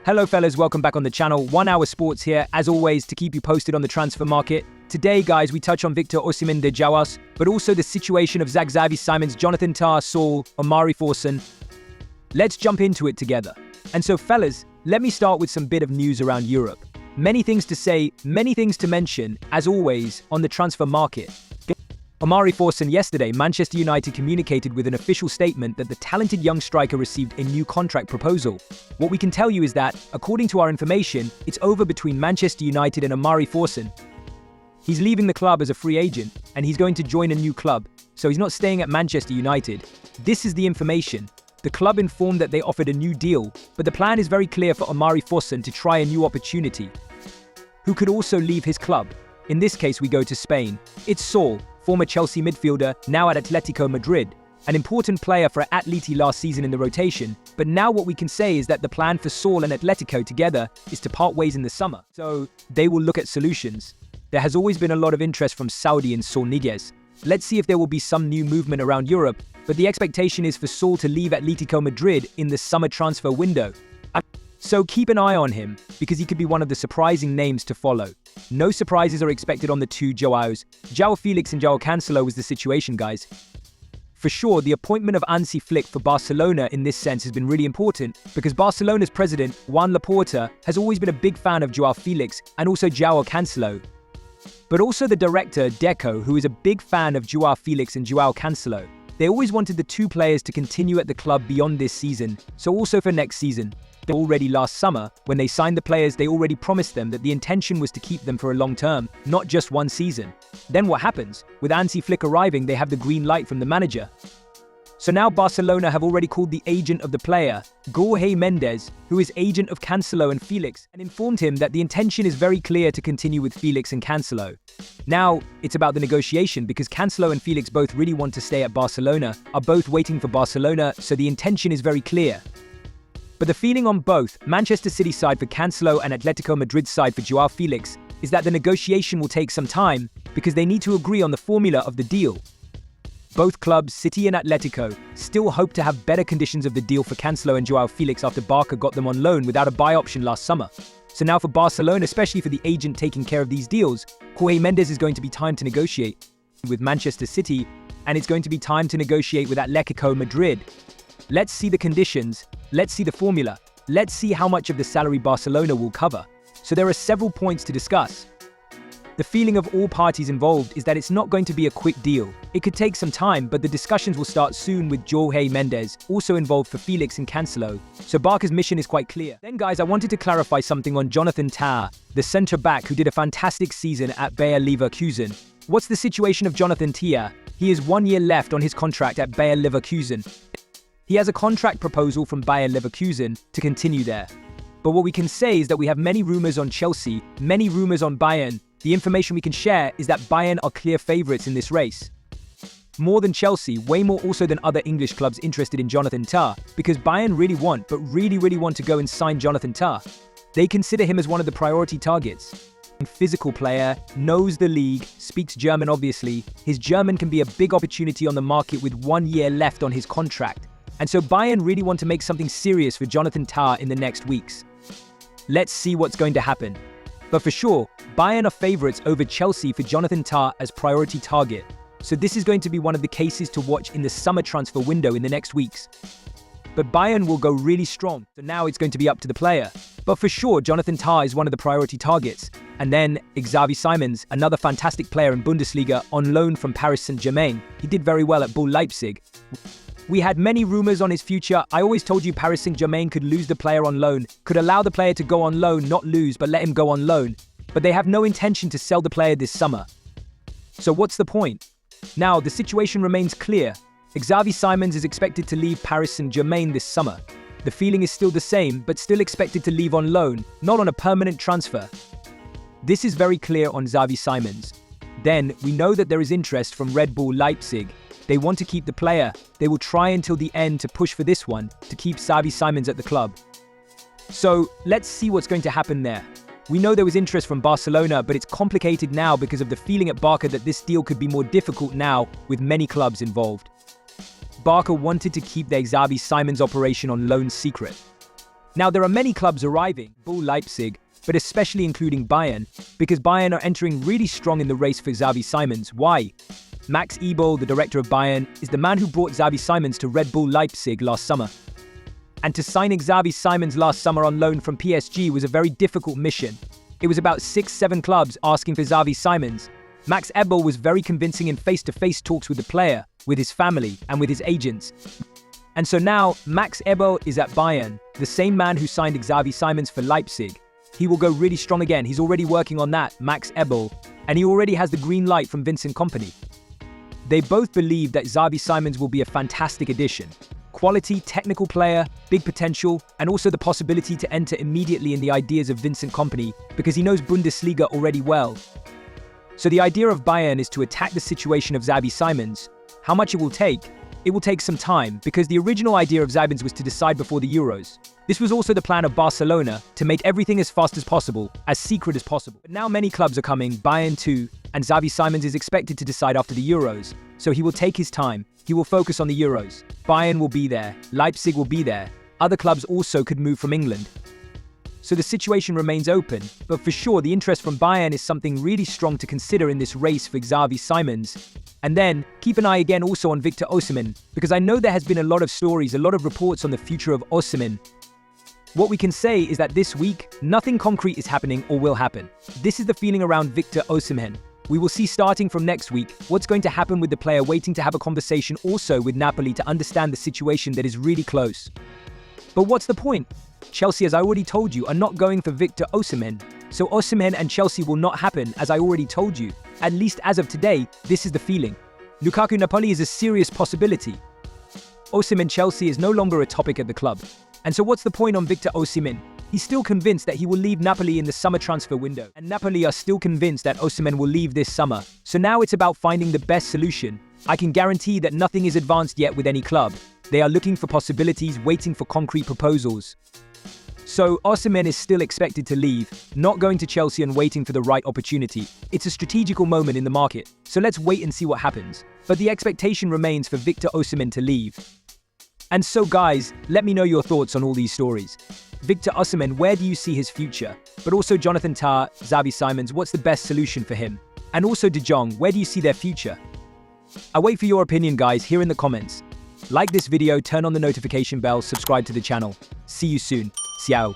Hello fellas, welcome back on the channel. 1 Hour Sports here, as always, to keep you posted on the transfer market. Today, guys, we touch on Victor Osimhen de Joao, but also the situation of Xavi Simons, Jonathan Tah, Saul, Omari Forson. Let's jump into it together. And so fellas, let me start with some bit of news around Europe. Many things to say, many things to mention, as always, on the transfer market. Omari Forson. Yesterday, Manchester United communicated with an official statement that the talented young striker received a new contract proposal. What we can tell you is that, according to our information, it's over between Manchester United and Omari Forson. He's leaving the club as a free agent, and he's going to join a new club, so he's not staying at Manchester United. This is the information. The club informed that they offered a new deal, but the plan is very clear for Omari Forson to try a new opportunity, who could also leave his club. In this case, we go to Spain. It's Saul, former Chelsea midfielder, now at Atletico Madrid. An important player for Atleti last season in the rotation, but now what we can say is that the plan for Saul and Atletico together is to part ways in the summer, so they will look at solutions. There has always been a lot of interest from Saudi in Saul Niguez. Let's see if there will be some new movement around Europe, but the expectation is for Saul to leave Atletico Madrid in the summer transfer window. So keep an eye on him, because he could be one of the surprising names to follow. No surprises are expected on the two Joaos. Joao Félix and Joao Cancelo was the situation, guys. For sure, the appointment of Hansi Flick for Barcelona in this sense has been really important, because Barcelona's president, Joan Laporta, has always been a big fan of Joao Félix and also Joao Cancelo. But also the director, Deco, who is a big fan of Joao Félix and Joao Cancelo. They always wanted the two players to continue at the club beyond this season, so also for next season. Already last summer, when they signed the players, they already promised them that the intention was to keep them for a long term, not just one season. Then what happens? With Hansi Flick arriving, they have the green light from the manager. So now Barcelona have already called the agent of the player, Jorge Mendes, who is agent of Cancelo and Félix, and informed him that the intention is very clear to continue with Félix and Cancelo. Now, it's about the negotiation, because Cancelo and Félix both really want to stay at Barcelona, are both waiting for Barcelona, so the intention is very clear. But the feeling on both, Manchester City side for Cancelo and Atletico Madrid side for Joao Félix, is that the negotiation will take some time, because they need to agree on the formula of the deal. Both clubs, City and Atletico, still hope to have better conditions of the deal for Cancelo and Joao Félix after Barca got them on loan without a buy option last summer. So now for Barcelona, especially for the agent taking care of these deals, Jorge Mendes is going to be time to negotiate with Manchester City, and it's going to be time to negotiate with Atletico Madrid. Let's see the conditions, let's see the formula, let's see how much of the salary Barcelona will cover. So there are several points to discuss. The feeling of all parties involved is that it's not going to be a quick deal. It could take some time, but the discussions will start soon with Jorge Mendes, also involved for Félix and Cancelo. So Barca's mission is quite clear. Then guys, I wanted to clarify something on Jonathan Tah, the centre-back who did a fantastic season at Bayer Leverkusen. What's the situation of Jonathan Tah? He has 1 year left on his contract at Bayer Leverkusen. He has a contract proposal from Bayer Leverkusen to continue there. But what we can say is that we have many rumors on Chelsea, many rumors on Bayern. The information we can share is that Bayern are clear favourites in this race. More than Chelsea, way more also than other English clubs interested in Jonathan Tah, because Bayern really want to go and sign Jonathan Tah. They consider him as one of the priority targets. Physical player, knows the league, speaks German obviously. His German can be a big opportunity on the market with 1 year left on his contract. And so Bayern really want to make something serious for Jonathan Tah in the next weeks. Let's see what's going to happen. But for sure, Bayern are favourites over Chelsea for Jonathan Tah as priority target. So this is going to be one of the cases to watch in the summer transfer window in the next weeks. But Bayern will go really strong, so now it's going to be up to the player. But for sure, Jonathan Tah is one of the priority targets. And then Xavi Simons, another fantastic player in Bundesliga, on loan from Paris Saint-Germain. He did very well at Bayer Leipzig. We had many rumors on his future. I always told you Paris Saint-Germain could lose the player on loan, could allow the player to go on loan, not lose, but let him go on loan. But they have no intention to sell the player this summer. So what's the point? Now, the situation remains clear. Xavi Simons is expected to leave Paris Saint-Germain this summer. The feeling is still the same, but still expected to leave on loan, not on a permanent transfer. This is very clear on Xavi Simons. Then, we know that there is interest from Red Bull Leipzig. They want to keep the player. They will try until the end to push for this one, to keep Xavi Simons at the club. So, let's see what's going to happen there. We know there was interest from Barcelona, but it's complicated now because of the feeling at Barca that this deal could be more difficult now with many clubs involved. Barca wanted to keep their Xavi Simons operation on loan secret. Now, there are many clubs arriving, Bull Leipzig, but especially including Bayern, because Bayern are entering really strong in the race for Xavi Simons. Why? Max Eberl, the director of Bayern, is the man who brought Xavi Simons to Red Bull Leipzig last summer. And to sign Xavi Simons last summer on loan from PSG was a very difficult mission. It was about 6-7 clubs asking for Xavi Simons. Max Eberl was very convincing in face-to-face talks with the player, with his family, and with his agents. And so now, Max Eberl is at Bayern, the same man who signed Xavi Simons for Leipzig. He will go really strong again. He's already working on that, Max Eberl, and he already has the green light from Vincent Kompany. They both believe that Xavi Simons will be a fantastic addition. Quality, technical player, big potential, and also the possibility to enter immediately in the ideas of Vincent Kompany because he knows Bundesliga already well. So the idea of Bayern is to attack the situation of Xavi Simons. How much it will take? It will take some time because the original idea of Simons was to decide before the Euros. This was also the plan of Barcelona, to make everything as fast as possible, as secret as possible. But now many clubs are coming, Bayern too, and Xavi Simons is expected to decide after the Euros. So he will take his time, he will focus on the Euros. Bayern will be there, Leipzig will be there. Other clubs also could move from England. So the situation remains open, but for sure the interest from Bayern is something really strong to consider in this race for Xavi Simons. And then, keep an eye again also on Victor Osimhen, because I know there has been a lot of stories, a lot of reports on the future of Osimhen. What we can say is that this week, nothing concrete is happening or will happen. This is the feeling around Victor Osimhen. We will see starting from next week what's going to happen with the player, waiting to have a conversation also with Napoli to understand the situation that is really close. But what's the point? Chelsea, as I already told you, are not going for Victor Osimhen. So Osimhen and Chelsea will not happen, as I already told you. At least as of today, this is the feeling. Lukaku Napoli is a serious possibility. Osimhen Chelsea is no longer a topic at the club. And so what's the point on Victor Osimhen? He's still convinced that he will leave Napoli in the summer transfer window. And Napoli are still convinced that Osimhen will leave this summer. So now it's about finding the best solution. I can guarantee that nothing is advanced yet with any club. They are looking for possibilities, waiting for concrete proposals. So Osimhen is still expected to leave, not going to Chelsea and waiting for the right opportunity. It's a strategical moment in the market. So let's wait and see what happens. But the expectation remains for Victor Osimhen to leave. And so guys, let me know your thoughts on all these stories. Victor Osimhen, where do you see his future? But also Jonathan Tah, Xavi Simons, what's the best solution for him? And also De Jong, where do you see their future? I wait for your opinion guys here in the comments. Like this video, turn on the notification bell, subscribe to the channel. See you soon. Ciao.